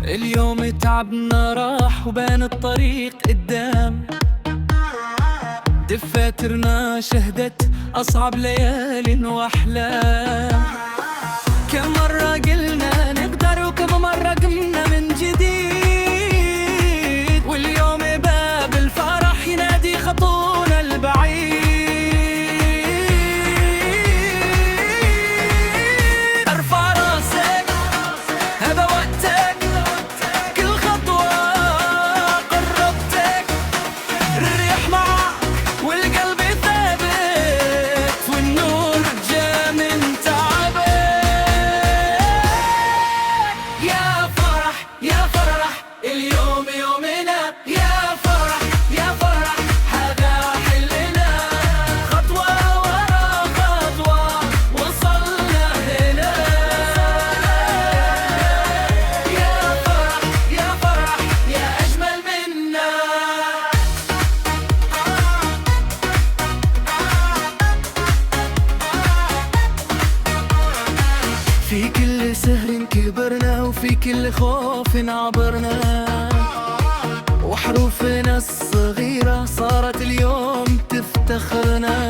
اليوم تعبنا راح وبان الطريق قدام، دفاترنا شهدت أصعب ليال وأحلام. كم مرة قلنا نقدر وكم مرة قمنا من جديد، واليوم باب الفرح ينادي خطونا البعيد. ارفع راسك هذا وقتك، كل خطوة قربتك، الريح معك والقلب ثابت، والنور جا من تعبك. يا فرح يا فرح اليوم يومنا، يا فرح يا فرح هذا حلنا، خطوة ورا خطوة وصلنا هنا. يا فرح يا فرح يا أجمل منا. في كل سهر كبرنا وفي كل خوف عبرنا، وحروفنا الصغيرة صارت اليوم تفتخرنا.